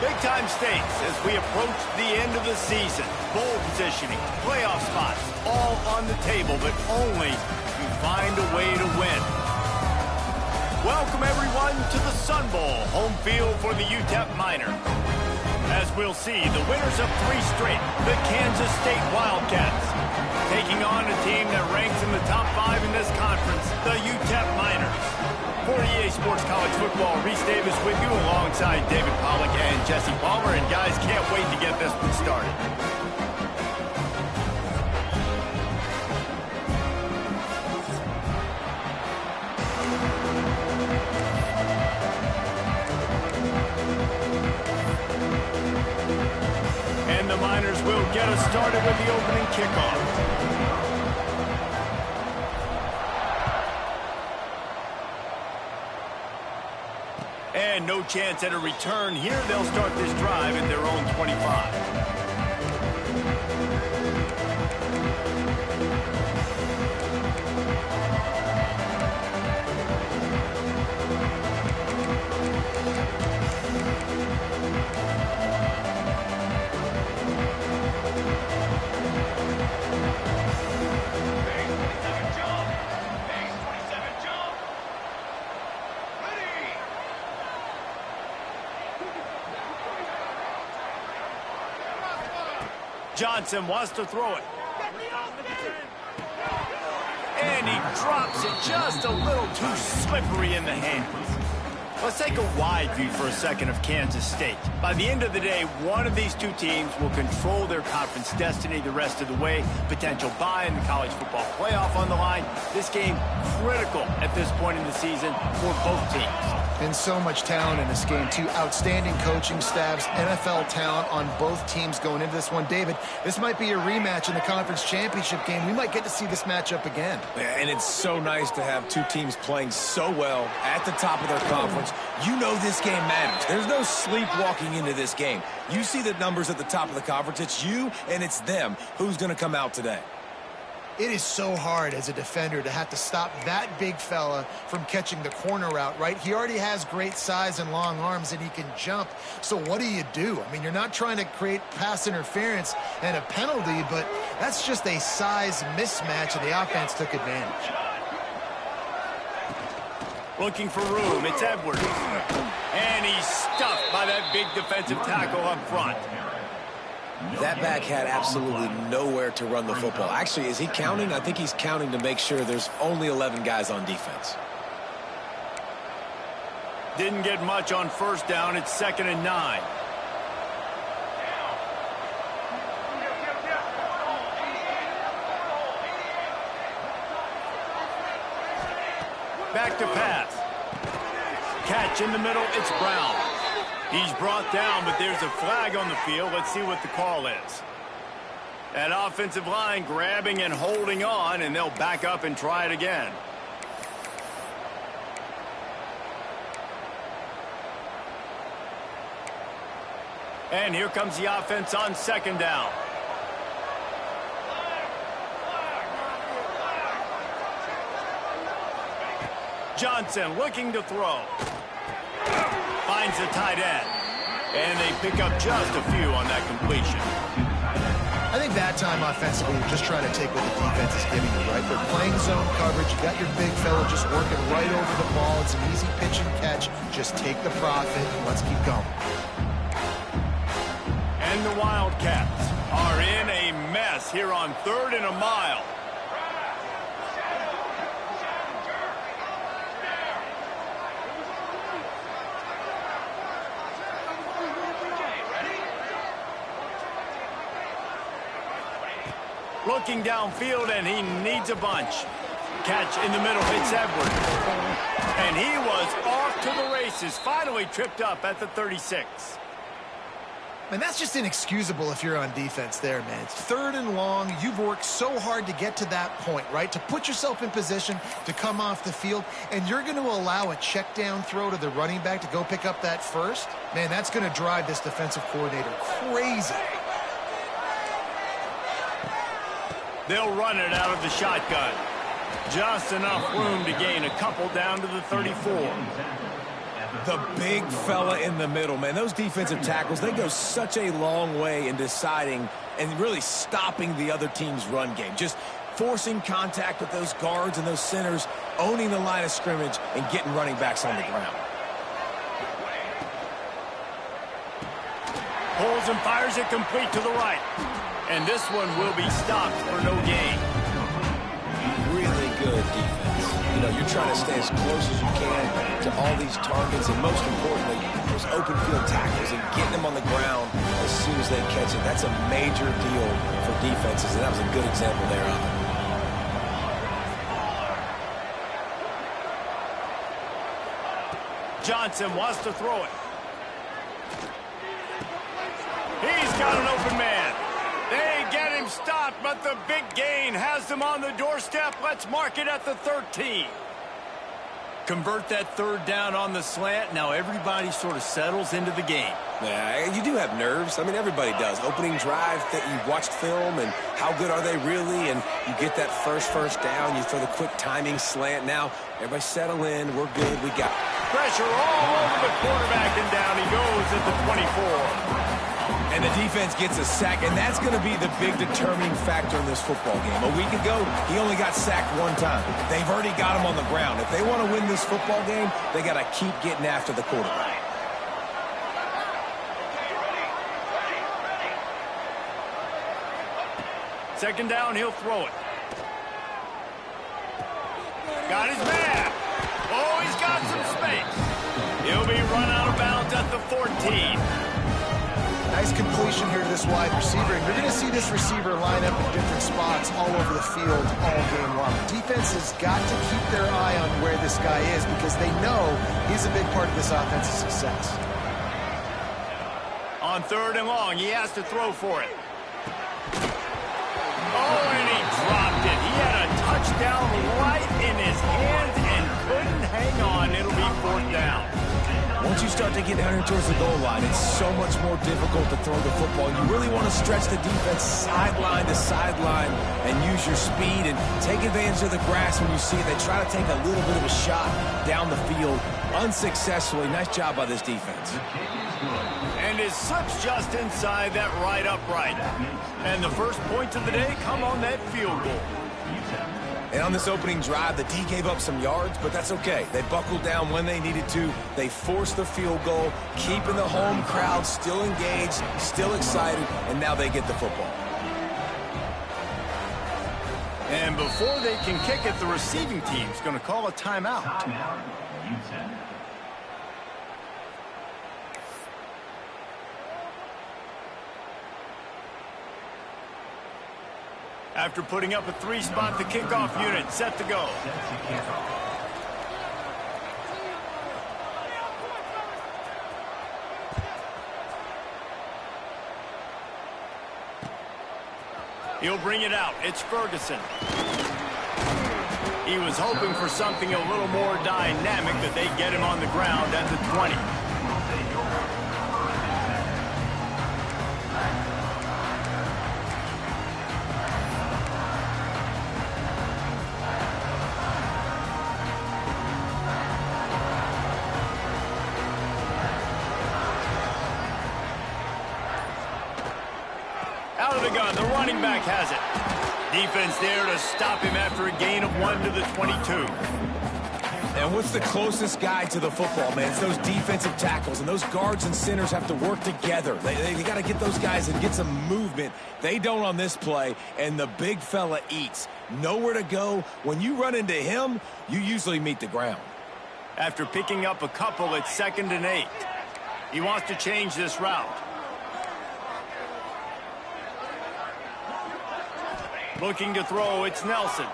Big-time stakes as we approach the end of the season. Bowl positioning, playoff spots, all on the table, but only if you find a way to win. Welcome, everyone, to the Sun Bowl, home field for the UTEP Miners. As we'll see, the winners of 3 straight, the Kansas State Wildcats, taking on a team that ranks in the top 5 in this conference, the UTEP Miners. For EA Sports College Football, Reese Davis with you alongside David Pollack and Jesse Palmer. And guys, can't wait to get this one started. And the Miners will get us started with the opening kickoff. And no chance at a return here. They'll start this drive at their own 25. Johnson wants to throw it. And he drops it just a little too slippery in the hands. Let's take a wide view for a second of Kansas State. By the end of the day, one of these two teams will control their conference destiny the rest of the way. Potential bye in the college football playoff on the line. This game critical at this point in the season for both teams. And so much talent in this game, too. Outstanding coaching staffs, NFL talent on both teams going into this one. David, this might be a rematch in the conference championship game. We might get to see this matchup again. And it's so nice to have two teams playing so well at the top of their conference. You know this game matters. There's no sleepwalking into this game. You see the numbers at the top of the conference. It's you and it's them. Who's going to come out today? It is so hard as a defender to have to stop that big fella from catching the corner route, right? He already has great size and long arms, and he can jump. So what do? I mean, you're not trying to create pass interference and a penalty, but that's just a size mismatch, and the offense took advantage. Looking for room, it's Edwards. And he's stuffed by that big defensive tackle up front. That back had absolutely nowhere to run the football. Actually, is he counting? I think he's counting to make sure there's only 11 guys on defense. Didn't get much on first down. It's 2nd and 9. Back to pass. Catch in the middle. It's Brown. He's brought down, but there's a flag on the field. Let's see what the call is. That offensive line grabbing and holding on, and they'll back up and try it again. And here comes the offense on 2nd down. Johnson looking to throw. Finds the tight end. And they pick up just a few on that completion. I think that time offensively, you're just trying to take what the defense is giving you, right? They're playing zone coverage. You got your big fella just working right over the ball. It's an easy pitch and catch. Just take the profit and let's keep going. And the Wildcats are in a mess here on 3rd and a mile. Looking downfield, and he needs a bunch. Catch in the middle, hits Edwards. And he was off to the races, finally tripped up at the 36. And that's just inexcusable if you're on defense there, man. It's 3rd and long. You've worked so hard to get to that point, right? To put yourself in position to come off the field, and you're going to allow a check down throw to the running back to go pick up that first? Man, that's going to drive this defensive coordinator crazy. They'll run it out of the shotgun. Just enough room to gain a couple down to the 34. The big fella in the middle, man. Those defensive tackles, they go such a long way in deciding and really stopping the other team's run game. Just forcing contact with those guards and those centers, owning the line of scrimmage, and getting running backs on the ground. Pulls and fires it complete to the right. And this one will be stopped for no gain. Really good defense. You know, you're trying to stay as close as you can to all these targets, and most importantly, those open field tackles and getting them on the ground as soon as they catch it. That's a major deal for defenses, and that was a good example there of it. Johnson wants to throw it. He's got an open man. They get him stopped, but the big gain has them on the doorstep. Let's mark it at the 13. Convert that third down on the slant. Now everybody sort of settles into the game. Yeah, you do have nerves. I mean, everybody does. Opening drive, that you watched film, and how good are they really? And you get that first down. You throw the quick timing slant. Now, everybody settle in. We're good. We got pressure all over the quarterback, and down he goes at the 24. And the defense gets a sack, and that's going to be the big determining factor in this football game. A week ago, he only got sacked one time. They've already got him on the ground. If they want to win this football game, they got to keep getting after the quarterback. Second down, he'll throw it. Got his man. Oh, he's got some space. He'll be run out of bounds at the 14. Nice completion here to this wide receiver. And you're going to see this receiver line up in different spots all over the field all game long. Defense has got to keep their eye on where this guy is because they know he's a big part of this offense's success. On third and long, he has to throw for it. Oh, and he dropped it. He had a touchdown right in his hands and couldn't hang on. It'll be fourth down. Once you start to get down here towards the goal line, it's so much more difficult to throw the football. You really want to stretch the defense sideline to sideline and use your speed and take advantage of the grass when you see it. They try to take a little bit of a shot down the field unsuccessfully. Nice job by this defense. And is slips just inside that right upright. And the first points of the day come on that field goal. And on this opening drive, the D gave up some yards, but that's okay. They buckled down when they needed to. They forced the field goal, keeping the home crowd still engaged, still excited, and now they get the football. And before they can kick it, the receiving team's going to call a timeout. After putting up a 3-spot, the kickoff unit set to go. He'll bring it out. It's Ferguson. He was hoping for something a little more dynamic, that they get him on the ground at the 20. Out of the gun, the running back has it. Defense there to stop him after a gain of 1 to the 22. And what's the closest guy to the football, man? It's those defensive tackles, and those guards and centers have to work together. They got to get those guys and get some movement. They don't on this play, and the big fella eats. Nowhere to go. When you run into him, you usually meet the ground. After picking up a couple, it's 2nd and 8. He wants to change this route. Looking to throw, it's Nelson.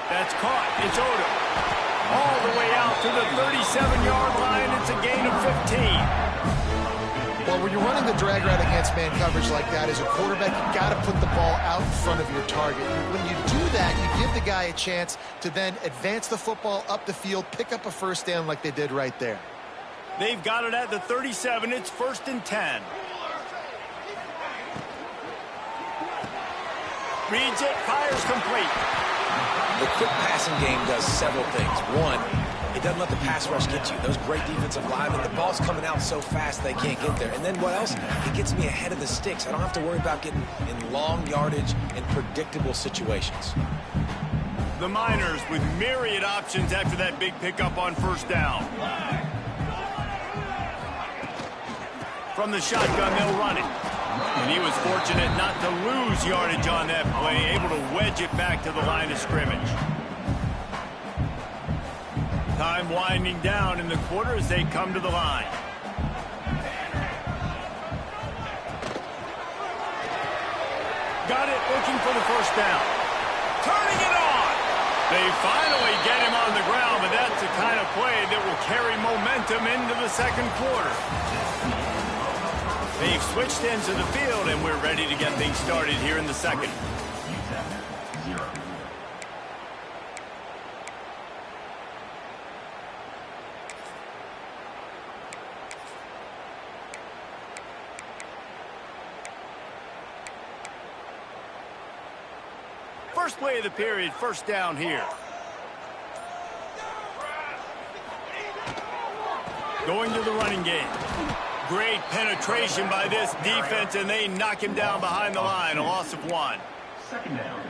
That's caught. It's Odom. All the way out to the 37-yard line. It's a gain of 15. Well, when you're running the drag route against man coverage like that, as a quarterback, you got to put the ball out in front of your target. When you do that, you give the guy a chance to then advance the football up the field, pick up a first down like they did right there. They've got it at the 37. It's 1st and 10. Reads it, fires complete. The quick passing game does several things. One, It doesn't let the pass rush get you. Those great defensive linemen, the ball's coming out so fast they can't get there. And then what else? It gets me ahead of the sticks. I don't have to worry about getting in long yardage and predictable situations. The Miners with myriad options after that big pickup on first down. From the shotgun, they'll run it. And he was fortunate not to lose yardage on that play, able to wedge it back to the line of scrimmage. Time winding down in the quarter as they come to the line. Got it, looking for the first down. Turning it on. They finally get him on the ground, but that's the kind of play that will carry momentum into the second quarter. They've switched ends of the field, and we're ready to get things started here in the second. First play of the period, first down here. Going to the running game. Great penetration by this defense, and they knock him down behind the line, a loss of 1.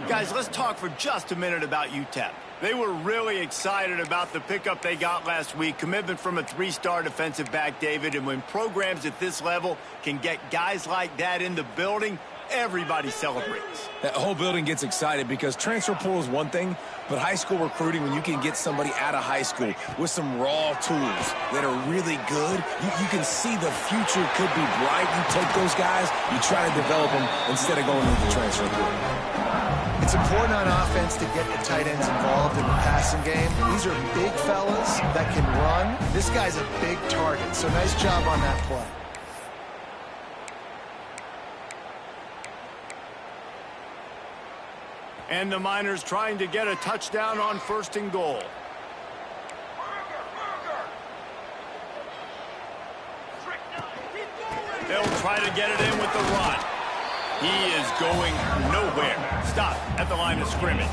Guys, let's talk for just a minute about UTEP. They were really excited about the pickup they got last week, commitment from a 3-star defensive back, David, and when programs at this level can get guys like that in the building, everybody celebrates. That whole building gets excited because transfer portal is one thing, but high school recruiting, when you can get somebody out of high school with some raw tools that are really good, you can see the future could be bright. You take those guys, you try to develop them instead of going into the transfer portal. It's important on offense to get the tight ends involved in the passing game. These are big fellas that can run. This guy's a big target, so nice job on that play. And the Miners trying to get a touchdown on first and goal. They'll try to get it in with the run. He is going nowhere. Stop at the line of scrimmage.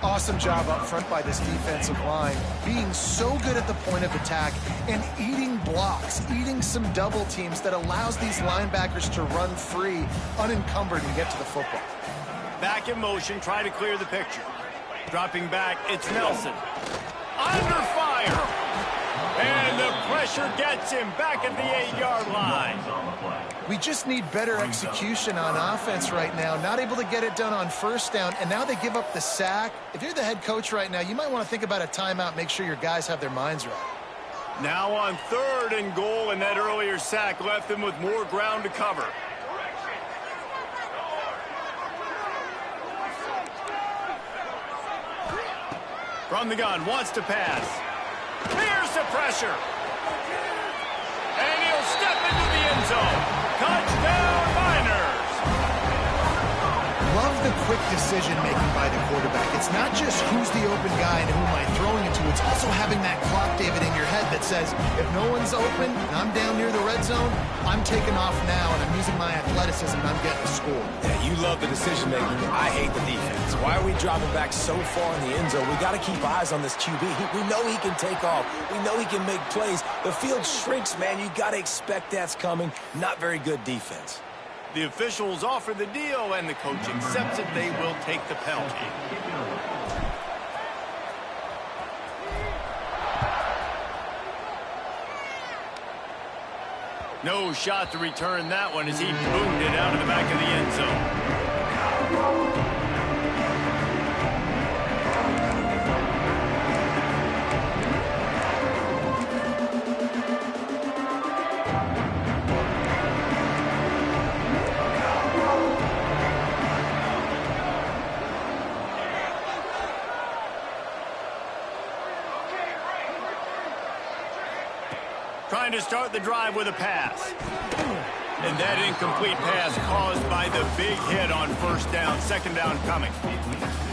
Awesome job up front by this defensive line, being so good at the point of attack and eating blocks, eating some double teams that allows these linebackers to run free, unencumbered, and get to the football. Back in motion, try to clear the picture. Dropping back, it's Nelson. Under fire. And the pressure gets him back at the 8-yard line. We just need better execution on offense right now. Not able to get it done on first down, and now they give up the sack. If you're the head coach right now, you might want to think about a timeout, make sure your guys have their minds right. Now on third and goal, and that earlier sack left them with more ground to cover. From the gun, wants to pass. Here's the pressure. And he'll step into the end zone. Touchdown, Miners. Love the quick decision-making by the quarterback. It's not just who's the open guy and who am I throwing it to. It's also having that clock, David, in your head that says, if no one's open and I'm down near the red zone, I'm taking off now and I'm using my athleticism and I'm getting a score. Yeah, you love the decision-making. I hate the defense. Why are we dropping back so far in the end zone? We got to keep eyes on this QB. We know he can take off. We know he can make plays. The field shrinks, man. You got to expect that's coming. Not very good defense. The officials offer the deal, and the coach accepts it. They will take the penalty. No shot to return that one as he boomed it out of the back of the end zone. Trying to start the drive with a pass. And that incomplete pass caused by the big hit on first down, second down coming.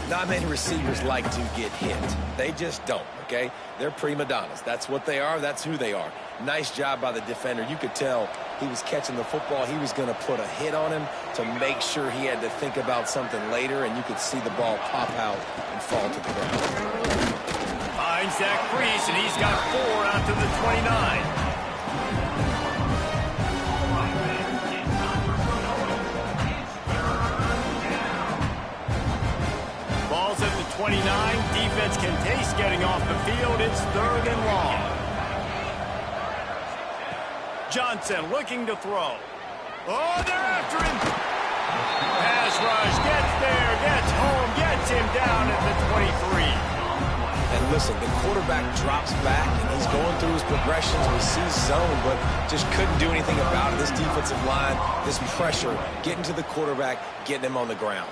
Not many receivers like to get hit. They just don't, okay? They're prima donnas. That's what they are. That's who they are. Nice job by the defender. You could tell he was catching the football. He was going to put a hit on him to make sure he had to think about something later, and you could see the ball pop out and fall to the ground. Finds that crease, and he's got 4 out to the 29. Ball's at the 29. Defense can taste getting off the field. It's 3rd and long. Johnson looking to throw. Oh, they're after him. Pass rush, gets there, gets home, gets him down at the 23. And listen, the quarterback drops back, and he's going through his progressions. We see zone, but just couldn't do anything about it. This defensive line, this pressure, getting to the quarterback, getting him on the ground.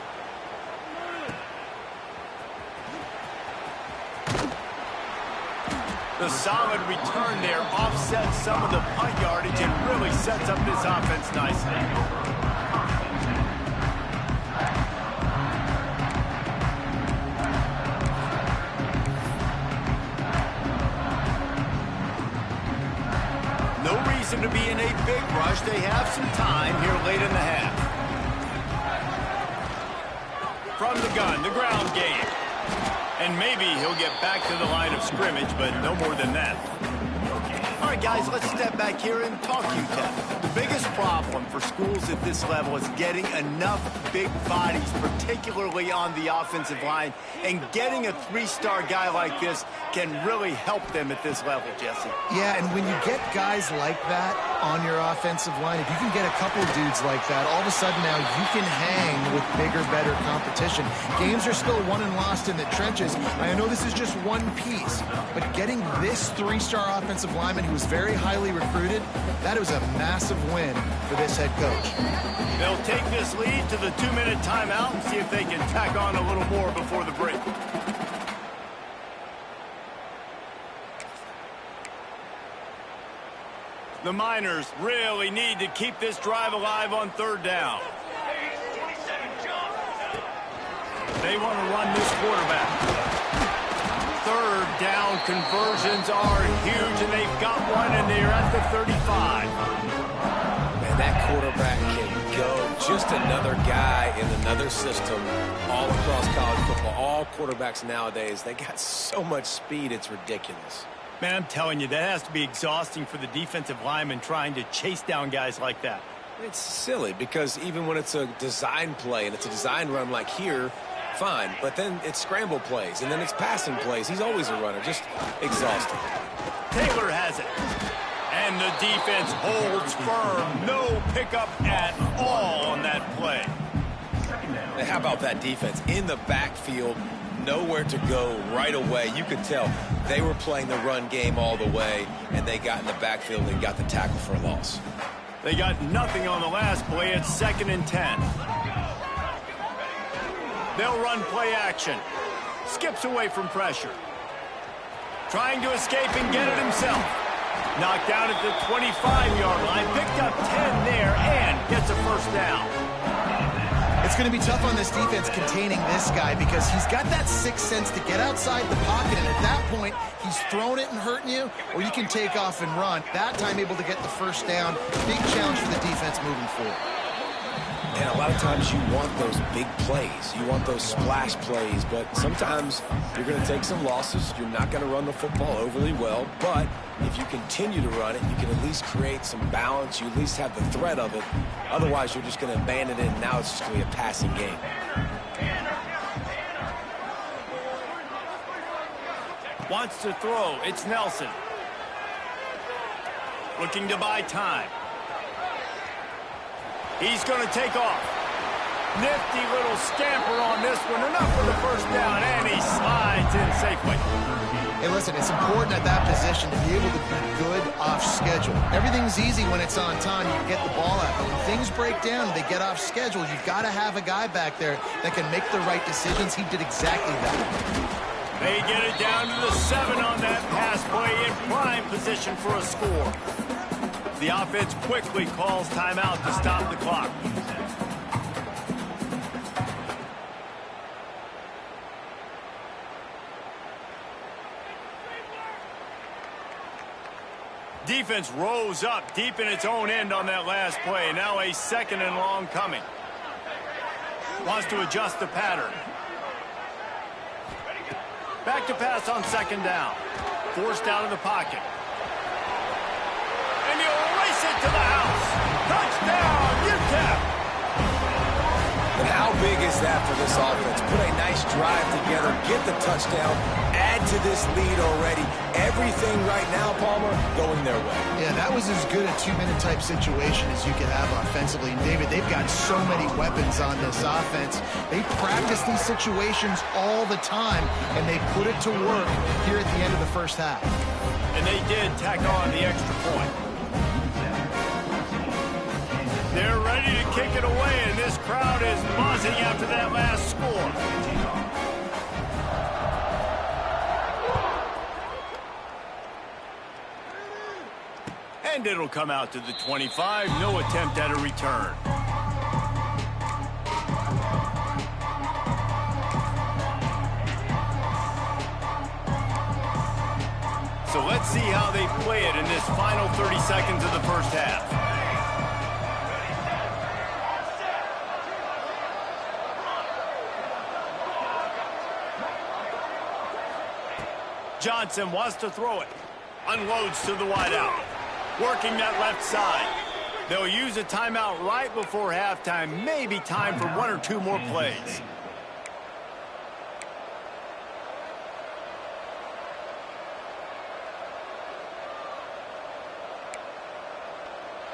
The solid return there offsets some of the punt yardage and really sets up this offense nicely. No reason to be in a big rush. They have some time here late in the half. From the gun, the ground game. And maybe he'll get back to the line of scrimmage, but no more than that. All right, guys, let's step back here and talk UTEP. The biggest problem for schools at this level is getting enough big bodies, particularly on the offensive line, and getting a 3-star guy like this can really help them at this level, Jesse. Yeah, and when you get guys like that on your offensive line, if you can get a couple of dudes like that, all of a sudden now you can hang with bigger, better competition. Games are still won and lost in the trenches. I know this is just one piece, but getting this 3-star offensive lineman who was very highly recruited, that was a massive win for this head coach. They'll take this lead to the 2-minute timeout and see if they can tack on a little more before the break. The Miners really need to keep this drive alive on 3rd down. They want to run this quarterback. 3rd down conversions are huge, and they've got one, and they're at the 35. Man, that quarterback can go. Just another guy in another system all across college football. All quarterbacks nowadays, they got so much speed, it's ridiculous. Man, I'm telling you, that has to be exhausting for the defensive lineman trying to chase down guys like that. It's silly because even when it's a design play and it's a design run like here, fine. But then it's scramble plays and then it's passing plays. He's always a runner. Just exhausting. Taylor has it. And the defense holds firm. No pickup at all on that play. And how about that defense in the backfield? Nowhere to go right away. You could tell they were playing the run game all the way, and they got in the backfield and got the tackle for a loss. They got nothing on the last play. It's 2nd and 10. They'll run play action. Skips away from pressure. Trying to escape and get it himself. Knocked down at the 25-yard line. Picked up 10 there and gets a 1st down. It's going to be tough on this defense containing this guy because he's got that 6th sense to get outside the pocket, and at that point, he's throwing it and hurting you, or you can take off and run. That time able to get the 1st down. Big challenge for the defense moving forward. And a lot of times you want those big plays. You want those splash plays, but sometimes you're going to take some losses. You're not going to run the football overly well, but if you continue to run it, you can at least create some balance. You at least have the threat of it. Otherwise, you're just going to abandon it, and now it's just going to be a passing game. Wants to throw. It's Nelson. Looking to buy time. He's going to take off. Nifty little scamper on this one. Enough for the 1st down, and he slides in safely. Hey, listen, it's important at that position to be able to be good off schedule. Everything's easy when it's on time. You get the ball out. But when things break down and they get off schedule, you've got to have a guy back there that can make the right decisions. He did exactly that. They get it down to the 7 on that pass play in prime position for a score. The offense quickly calls timeout to stop the clock. Defense rose up deep in its own end on that last play. Now a 2nd and long coming. Wants to adjust the pattern. Back to pass on second down. Forced out of the pocket. And he'll race it to the house. Touchdown, UTEP. And how big is that for this offense? Put a nice drive together, get the touchdown, add to this lead already. Everything right now, Palmer, going their way. Yeah, that was as good a two-minute type situation as you could have offensively. And David, they've got so many weapons on this offense. They practice these situations all the time, and they put it to work here at the end of the first half. And they did tack on the extra point. They're ready to kick it away, and this crowd is buzzing after that last score. And it'll come out to the 25. No attempt at a return. So let's see how they play it in this final 30 seconds of the first half. Johnson wants to throw it. Unloads to the wideout. Working that left side. They'll use a timeout right before halftime. Maybe time for one or two more plays.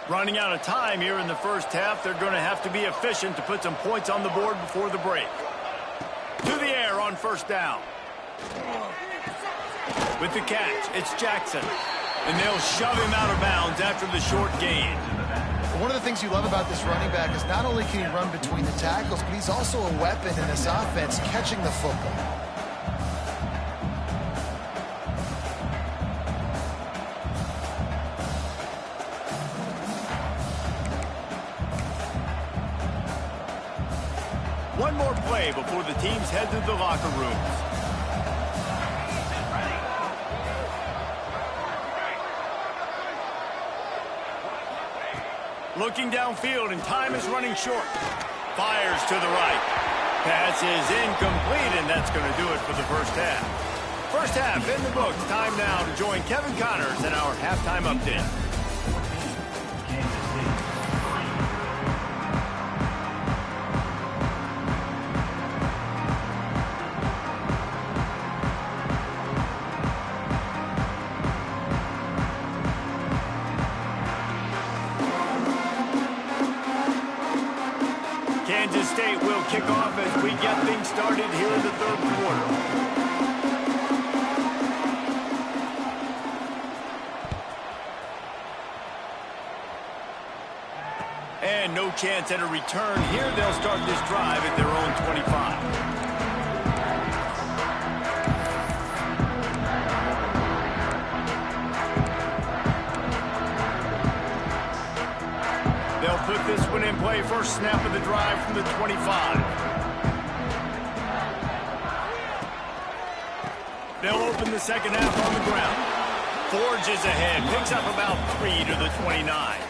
Running out of time here in the first half. They're going to have to be efficient to put some points on the board before the break. To the air on first down. With the catch, it's Jackson. And they'll shove him out of bounds after the short gain. One of the things you love about this running back is not only can he run between the tackles, but he's also a weapon in this offense catching the football. One more play before the teams head to the locker rooms. Looking downfield, and time is running short. Fires to the right. Pass is incomplete, and that's going to do it for the first half. First half in the books. Time now to join Kevin Connors in our halftime update. Kansas State will kick off as we get things started here in the third quarter. And no chance at a return here. They'll start this drive at their own 25. They'll put this one in play. First snap of the drive from the 25. They'll open the second half on the ground. Forges ahead. Picks up about 3 to the 29.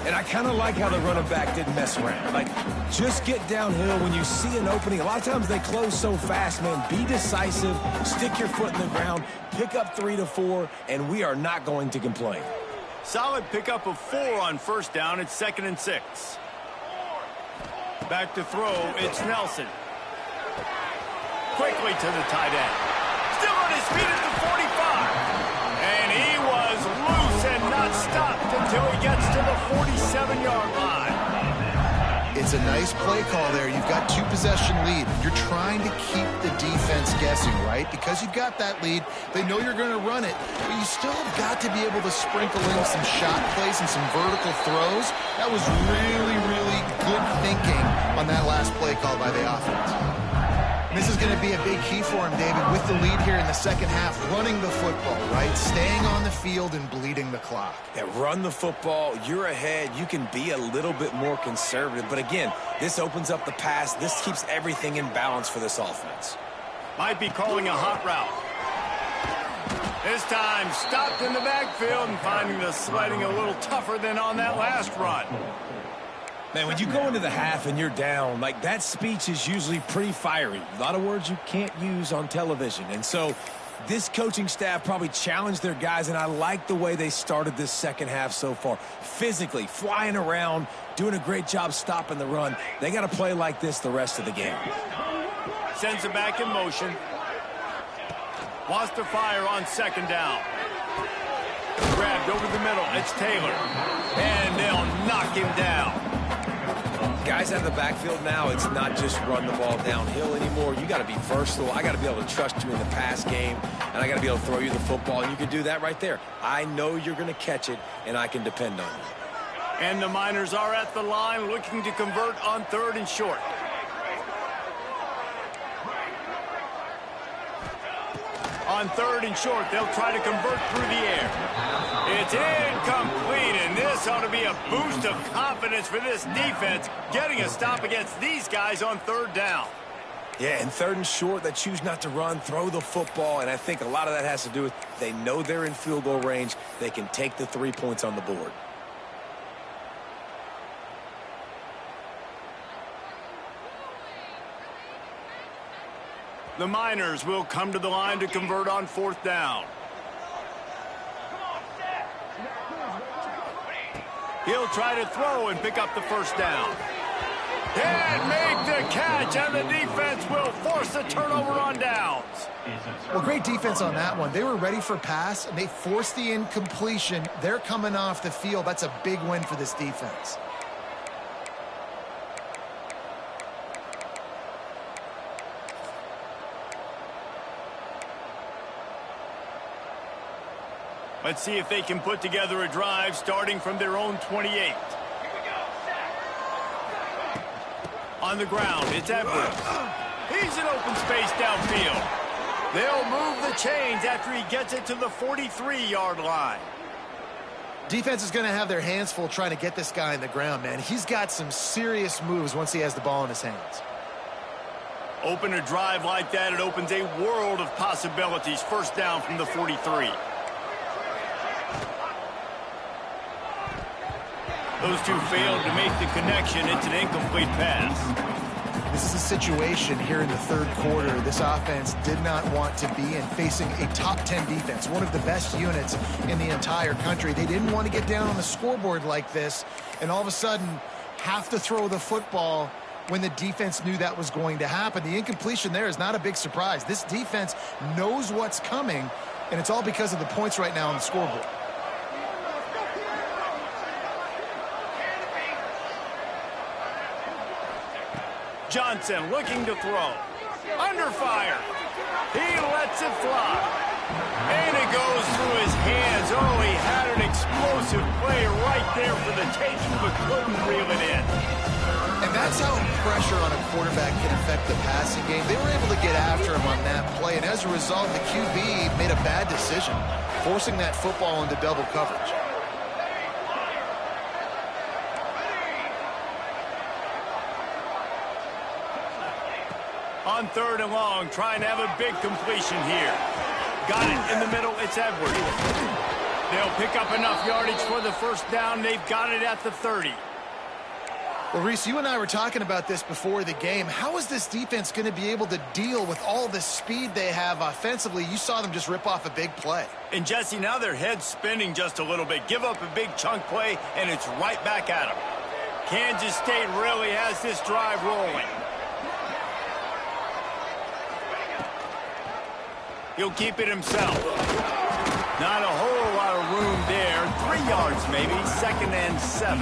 And I kind of like how the running back didn't mess around. Like, just get downhill when you see an opening. A lot of times they close so fast, man. Be decisive. Stick your foot in the ground. Pick up 3 to 4, and we are not going to complain. Solid pickup of 4 on first down. It's 2nd and 6. Back to throw. It's Nelson. Quickly to the tight end. Still on his feet at the 45. And he was loose and not stopped until he gets to the 47-yard line. It's a nice play call there. You've got 2-possession lead. You're trying to keep the defense guessing, right? Because you've got that lead. They know you're going to run it, but you still have got to be able to sprinkle in some shot plays and some vertical throws. That was really, really good thinking on that last play call by the offense. This is going to be a big key for him, David, with the lead here in the second half, running the football, right? Staying on the field and bleeding the clock. Yeah, run the football. You're ahead. You can be a little bit more conservative. But again, this opens up the pass. This keeps everything in balance for this offense. Might be calling a hot route. This time stopped in the backfield and finding the sledding a little tougher than on that last run. Man, when you go into the half and you're down, like that speech is usually pretty fiery. A lot of words you can't use on television. And so this coaching staff probably challenged their guys, and I like the way they started this second half so far. Physically, flying around, doing a great job stopping the run. They got to play like this the rest of the game. Sends it back in motion. Wants to fire on second down. Grabbed over the middle. It's Taylor. And they'll knock him down. Guys out of the backfield now, it's not just run the ball downhill anymore. You got to be versatile. I got to be able to trust you in the pass game, and I got to be able to throw you the football, and you can do that right there. I know you're going to catch it, and I can depend on you. And the Miners are at the line looking to convert on 3rd and short. On 3rd and short, they'll try to convert through the air. It's incomplete, and this ought to be a boost of confidence for this defense, getting a stop against these guys on 3rd down. Yeah, and 3rd and short, they choose not to run, throw the football, and I think a lot of that has to do with they know they're in field goal range. They can take the 3 points on the board. The Miners will come to the line to convert on 4th down. He'll try to throw and pick up the 1st down. And make the catch, and the defense will force the turnover on downs. Well, great defense on that one. They were ready for pass, and they forced the incompletion. They're coming off the field. That's a big win for this defense. Let's see if they can put together a drive starting from their own 28. On the ground, it's Edwards. He's in open space downfield. They'll move the chains after he gets it to the 43-yard line. Defense is going to have their hands full trying to get this guy in the ground, man. He's got some serious moves once he has the ball in his hands. Open a drive like that, it opens a world of possibilities. 1st down from the 43. Those two failed to make the connection. It's an incomplete pass. This is a situation here in the 3rd quarter this offense did not want to be in, facing a top 10 defense, one of the best units in the entire country. They didn't want to get down on the scoreboard like this and all of a sudden have to throw the football when the defense knew that was going to happen. The incompletion there is not a big surprise. This defense knows what's coming, and it's all because of the points right now on the scoreboard. Johnson looking to throw. Under fire. He lets it fly. And it goes through his hands. Oh, he had an explosive play right there for the taking, but couldn't reel it in. And that's how pressure on a quarterback can affect the passing game. They were able to get after him on that play, and as a result, the QB made a bad decision, forcing that football into double coverage. On 3rd and long, trying to have a big completion here. Got it in the middle, it's Edwards. They'll pick up enough yardage for the 1st down. They've got it at the 30. Well, Reese, you and I were talking about this before the game. How is this defense going to be able to deal with all the speed they have offensively? You saw them just rip off a big play. And, Jesse, now their head's spinning just a little bit. Give up a big chunk play, and it's right back at them. Kansas State really has this drive rolling. He'll keep it himself. Not a whole lot of room there. 3 yards maybe. 2nd and 7.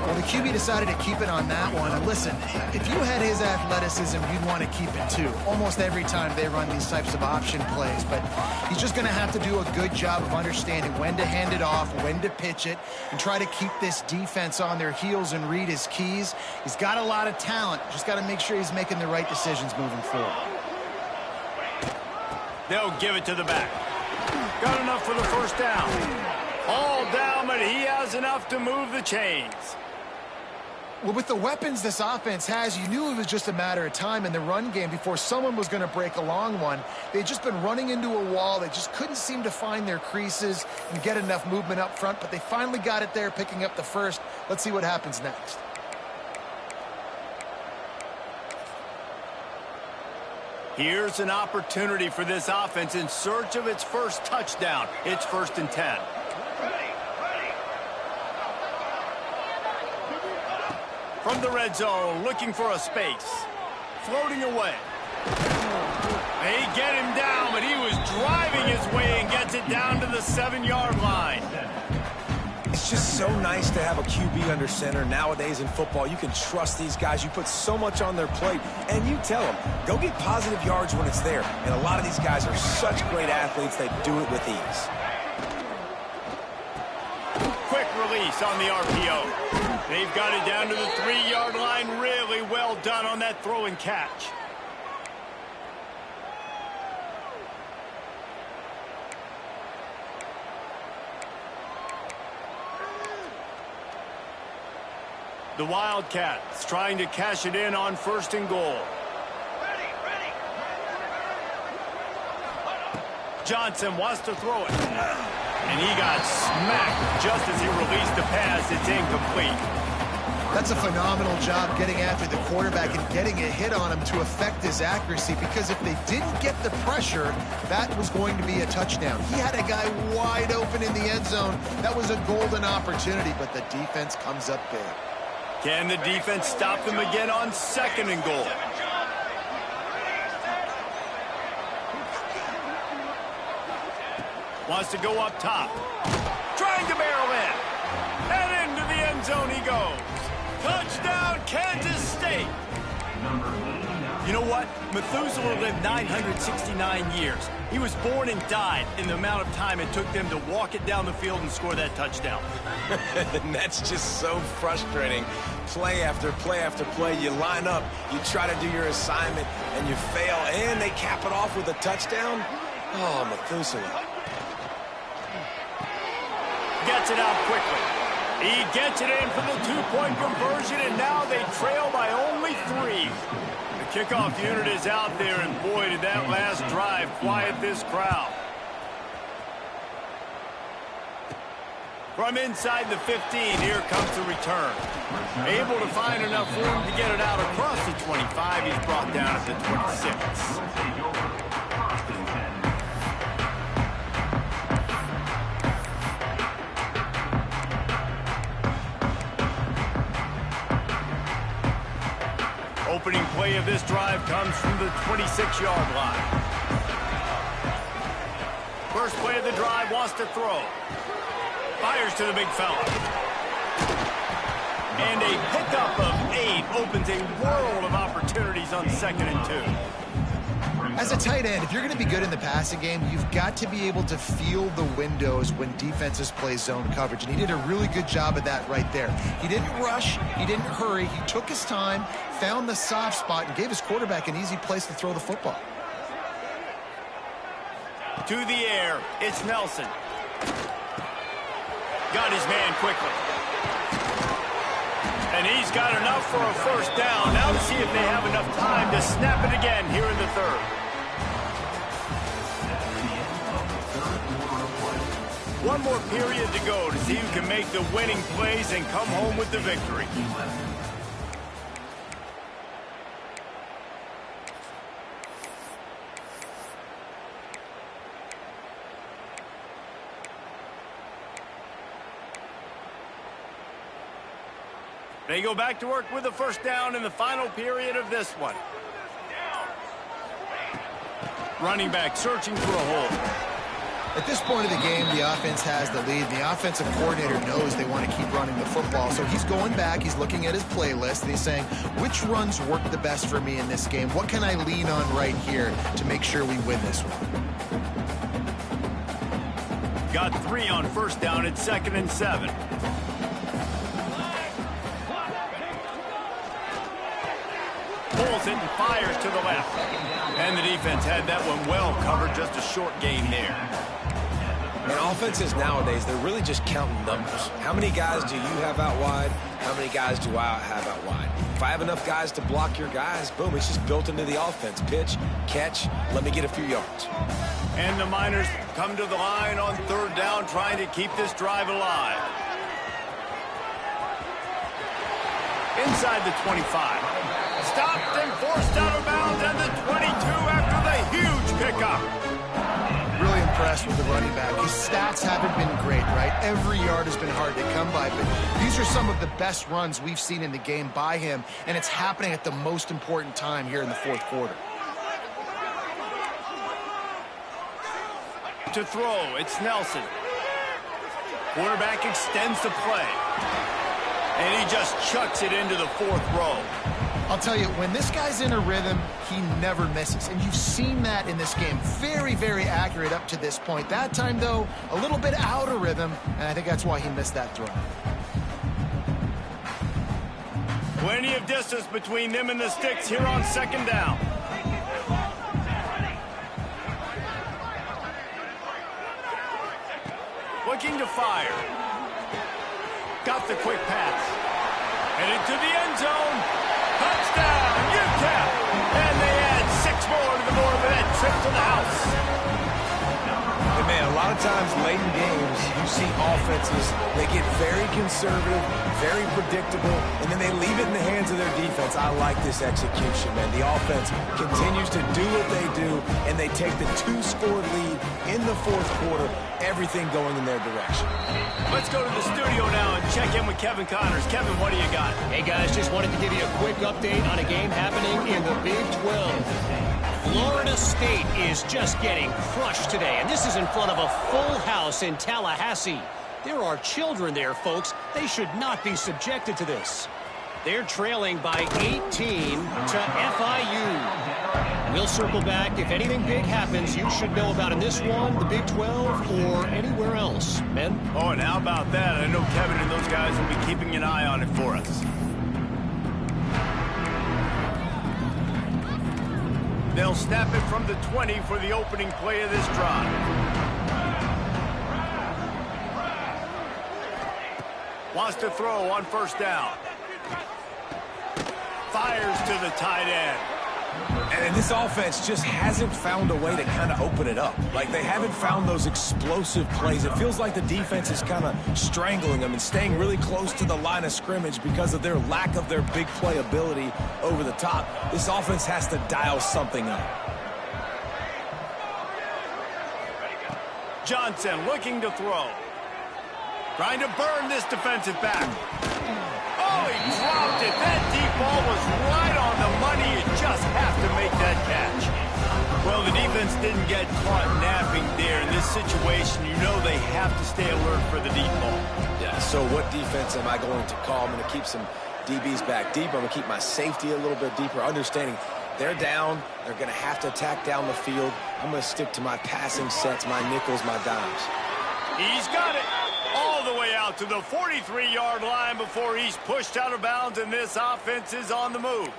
Well, the QB decided to keep it on that one. And listen, if you had his athleticism, you'd want to keep it too. Almost every time they run these types of option plays. But he's just going to have to do a good job of understanding when to hand it off, when to pitch it, and try to keep this defense on their heels and read his keys. He's got a lot of talent. Just got to make sure he's making the right decisions moving forward. They'll give it to the back. Got enough for the 1st down. All down, but he has enough to move the chains. Well, with the weapons this offense has, you knew it was just a matter of time in the run game before someone was going to break a long one. They'd just been running into a wall. They just couldn't seem to find their creases and get enough movement up front, but they finally got it there, picking up the first. Let's see what happens next. Here's an opportunity for this offense in search of its first touchdown. It's 1st and 10. From the red zone, looking for a space. Floating away. They get him down, but he was driving his way and gets it down to the 7-yard line. It's just so nice to have a QB under center. Nowadays in football, you can trust these guys. You put so much on their plate, and you tell them, go get positive yards when it's there. And a lot of these guys are such great athletes, they do it with ease. Quick release on the RPO. They've got it down to the 3-yard line. Really well done on that throw and catch. The Wildcats trying to cash it in on 1st and goal. Johnson wants to throw it. And he got smacked just as he released the pass. It's incomplete. That's a phenomenal job getting after the quarterback and getting a hit on him to affect his accuracy, because if they didn't get the pressure, that was going to be a touchdown. He had a guy wide open in the end zone. That was a golden opportunity, but the defense comes up big. Can the defense stop them again on 2nd and goal? Wants to go up top. Trying to barrel in. And into the end zone he goes. Touchdown, Kansas State. You know what? Methuselah lived 969 years. He was born and died in the amount of time it took them to walk it down the field and score that touchdown. And that's just so frustrating. Play after play after play, you line up, you try to do your assignment, and you fail, and they cap it off with a touchdown? Oh, Methuselah. Gets it out quickly. He gets it in for the 2-point conversion, and now they trail by only 3. The kickoff unit is out there, and boy, did that last drive quiet this crowd. From inside the 15, here comes the return. Able to find enough room to get it out across the 25. He's brought down at the 26. Opening play of this drive comes from the 26-yard line. First play of the drive, wants to throw. Fires to the big fella. And a pickup of 8 opens a world of opportunities on 2nd and 2. As a tight end, if you're going to be good in the passing game, you've got to be able to feel the windows when defenses play zone coverage. And he did a really good job of that right there. He didn't rush. He didn't hurry. He took his time, found the soft spot, and gave his quarterback an easy place to throw the football. To the air, it's Nelson. Got his man quickly. And he's got enough for a first down. Now to see if they have enough time to snap it again here in the 3rd. One more period to go to see who can make the winning plays and come home with the victory. They go back to work with the first down in the final period of this one. Running back searching for a hole. At this point of the game, the offense has the lead. The offensive coordinator knows they want to keep running the football. So he's going back, he's looking at his playlist, and he's saying, which runs work the best for me in this game? What can I lean on right here to make sure we win this one? Got 3 on first down at 2nd and 7. Pulls it and fires to the left. And the defense had that one well covered, just a short gain there. And offenses nowadays, they're really just counting numbers. How many guys do you have out wide? how many guys do I have out wide? If I have enough guys to block your guys, boom, it's just built into the offense. Pitch, catch, let me get a few yards. And the Miners come to the line on 3rd down, trying to keep this drive alive. Inside the 25. Stopped and forced out of bounds at the 22 after the huge pickup. Really impressed with the running back. His stats haven't been great, right? Every yard has been hard to come by, but these are some of the best runs we've seen in the game by him, and it's happening at the most important time here in the 4th quarter. To throw, it's Nelson. Quarterback extends the play. And he just chucks it into the 4th row. I'll tell you, when this guy's in a rhythm, he never misses. And you've seen that in this game. Very, very accurate up to this point. That time, though, a little bit out of rhythm, and I think that's why he missed that throw. Plenty of distance between them and the sticks here on 2nd down. Looking to fire. Got the quick pass. And into the end zone. Touchdown, UTEP. And they add 6 more to the board with that trip to the house. And man, a lot of times late in games, you see offenses, they get very conservative, very predictable, and then they leave it in the hands of their defense. I like this execution, man. The offense continues to do what they do, and they take the 2-score lead in the 4th quarter, everything going in their direction. Let's go to the studio now and check in with Kevin Connors. Kevin, what do you got? Hey, guys, just wanted to give you a quick update on a game happening in the Big 12. Florida State is just getting crushed today, and this is in front of a full house in Tallahassee. There are children there, folks. They should not be subjected to this. They're trailing by 18 to FIU. We'll circle back. If anything big happens, you should know about in this one, the Big 12, or anywhere else. Men? Oh, and how about that? I know Kevin and those guys will be keeping an eye on it for us. They'll snap it from the 20 for the opening play of this drive. Wants to throw on 1st down. Fires to the tight end. And this offense just hasn't found a way to kind of open it up. Like, they haven't found those explosive plays. It feels like the defense is kind of strangling them and staying really close to the line of scrimmage because of their lack of their big play ability over the top. This offense has to dial something up. Johnson looking to throw. Trying to burn this defensive back. Oh, he dropped it. That deep ball was right on the money. You just have to make that catch. Well, the defense didn't get caught napping there. In this situation, you know they have to stay alert for the deep ball. Yeah, so what defense am I going to call? I'm going to keep some DBs back deep. I'm going to keep my safety a little bit deeper, understanding they're down. They're going to have to attack down the field. I'm going to stick to my passing sets, my nickels, my dimes. He's got it. All the way out to the 43-yard line before he's pushed out of bounds, and this offense is on the move.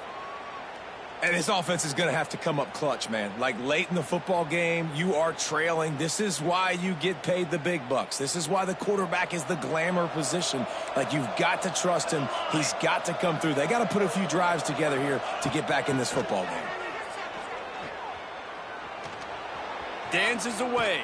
And this offense is going to have to come up clutch, man. Like, late in the football game, you are trailing. This is why you get paid the big bucks. This is why the quarterback is the glamour position. Like, you've got to trust him. He's got to come through. They got to put a few drives together here to get back in this football game. Dances away.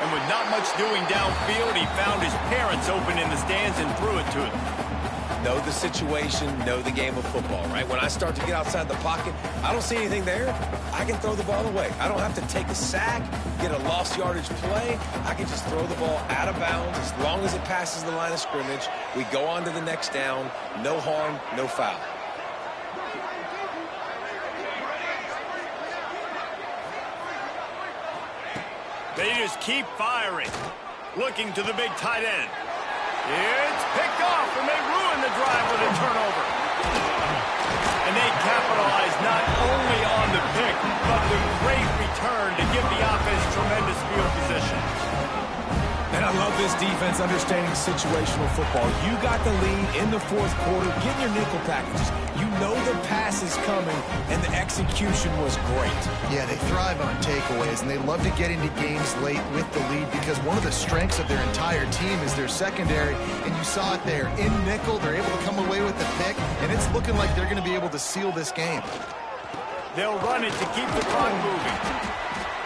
And with not much doing downfield, he found his parents open in the stands and threw it to them. Know the situation, know the game of football, right? When I start to get outside the pocket, I don't see anything there. I can throw the ball away. I don't have to take a sack, get a lost yardage play. I can just throw the ball out of bounds as long as it passes the line of scrimmage. We go on to the next down. No harm, no foul. They just keep firing. Looking to the big tight end. It's picked off, and they ruin the drive with a turnover. And they capitalize not only on the pick, but the great return to give the offense tremendous field position. And I love this defense understanding situational football. You got the lead in the 4th quarter. Get your nickel packages. You know the pass is coming, and the execution was great. Yeah, they thrive on takeaways, and they love to get into games late with the lead because one of the strengths of their entire team is their secondary, and you saw it there. In nickel, they're able to come away with the pick, and it's looking like they're going to be able to seal this game. They'll run it to keep the clock moving.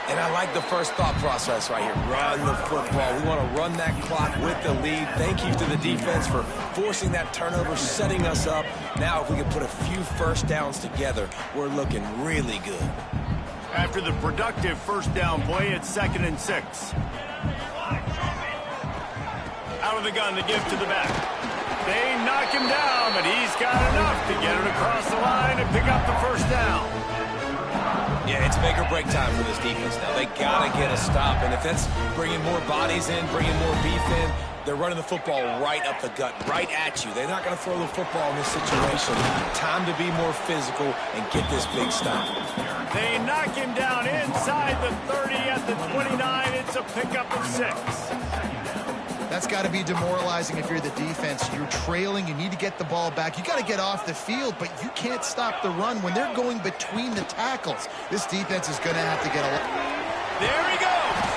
And I like the first thought process right here. Run the football. We want to run that clock with the lead. Thank you to the defense for forcing that turnover, setting us up. Now, if we can put a few first downs together, we're looking really good. After the productive first down play, it's 2nd and 6. Out of the gun, the give to the back. They knock him down, but he's got enough to get it across the line and pick up the first down. Yeah, it's make or break time for this defense now. They got to get a stop, and if that's bringing more bodies in, bringing more beef in, they're running the football right up the gut, right at you. They're not going to throw the football in this situation. Time to be more physical and get this big stop. They knock him down inside the 30 at the 29. It's a pickup of 6. That's got to be demoralizing if you're the defense. You're trailing. You need to get the ball back. You got to get off the field, but you can't stop the run when they're going between the tackles. This defense is going to have to get a... There he goes.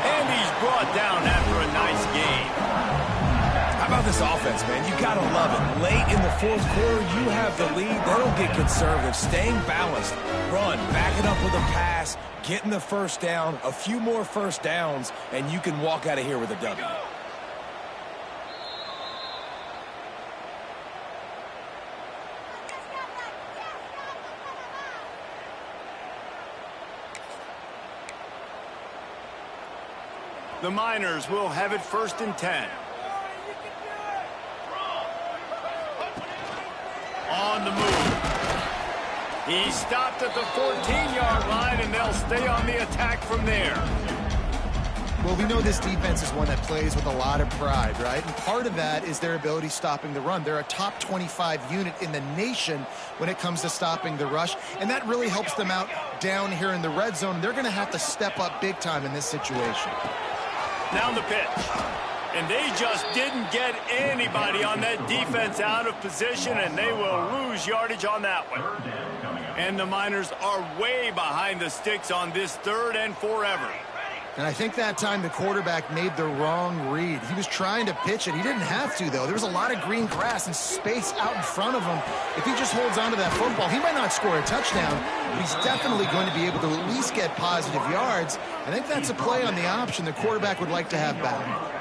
And he's brought down after a nice game. How about this offense, man? You got to love it. Late in the fourth quarter, you have the lead. They don't get conservative. Staying balanced. Run. Back it up with a pass. Getting the first down. A few more first downs, and you can walk out of here with a W. The Miners will have it 1st and 10. On the move. He stopped at the 14-yard line, and they'll stay on the attack from there. Well, we know this defense is one that plays with a lot of pride, right? And part of that is their ability stopping the run. They're a top 25 unit in the nation when it comes to stopping the rush, and that really helps them out down here in the red zone. They're going to have to step up big time in this situation. Now the pitch. And they just didn't get anybody on that defense out of position, and they will lose yardage on that one. And the Miners are way behind the sticks on this 3rd and forever. And I think that time the quarterback made the wrong read. He was trying to pitch it. He didn't have to, though. There was a lot of green grass and space out in front of him. If he just holds on to that football, he might not score a touchdown, but he's definitely going to be able to at least get positive yards. I think that's a play on the option the quarterback would like to have back.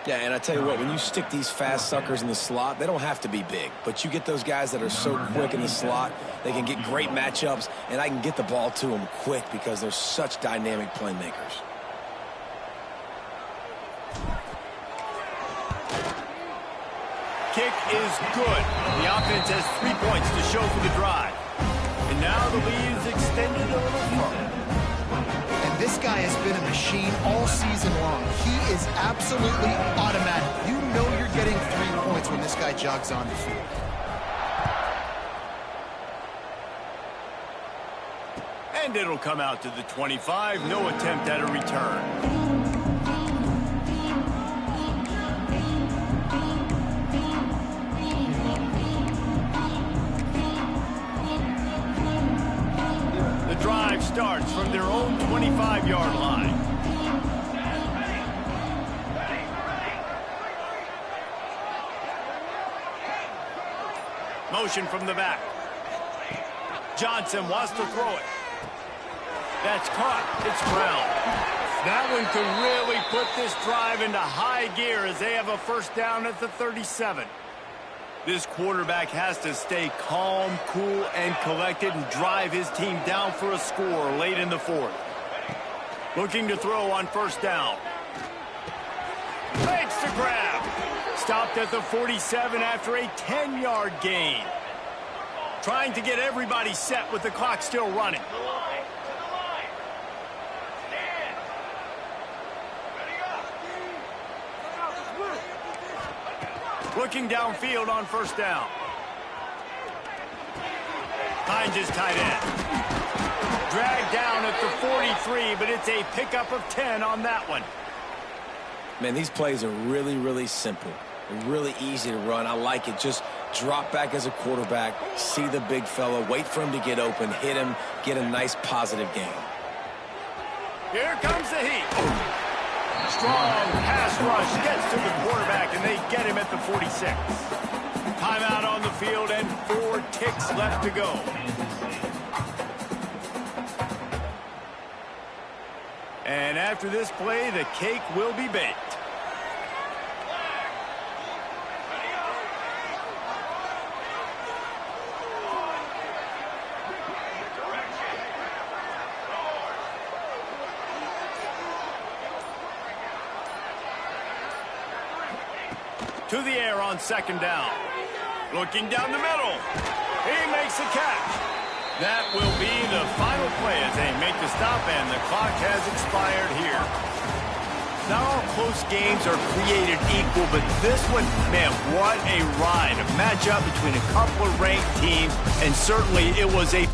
Yeah, and I tell you what, when you stick these fast suckers in the slot, they don't have to be big. But you get those guys that are so quick in the slot, they can get great matchups, and I can get the ball to them quick because they're such dynamic playmakers. Kick is good. The offense has 3 points to show for the drive. And now the lead is extended a little further. And this guy has been a machine all season long. He is absolutely automatic. You know you're getting 3 points when this guy jogs on the field. And it'll come out to the 25. No attempt at a return. The drive starts from their own 25-yard line. Motion from the back. Johnson wants to throw it. That's caught. It's ground. That one could really put this drive into high gear as they have a first down at the 37. This quarterback has to stay calm, cool, and collected and drive his team down for a score late in the 4th. Looking to throw on first down. Makes the grab. Stopped at the 47 after a 10-yard gain. Trying to get everybody set with the clock still running. Looking downfield on first down. Finds his tight end. Dragged down at the 43, but it's a pickup of 10 on that one. Man, these plays are really, really simple. They're really easy to run. I like it. Just Drop back as a quarterback, see the big fella, wait for him to get open, hit him, get a nice positive gain. Here comes the heat. Strong pass rush gets to the quarterback, and they get him at the 46. Timeout on the field, and 4 ticks left to go. And after this play, the cake will be baked. To the air on 2nd down. Looking down the middle. He makes the catch. That will be the final play as they make the stop, and the clock has expired here. Not all close games are created equal, but this one, man, what a ride. A matchup between a couple of ranked teams, and certainly it was a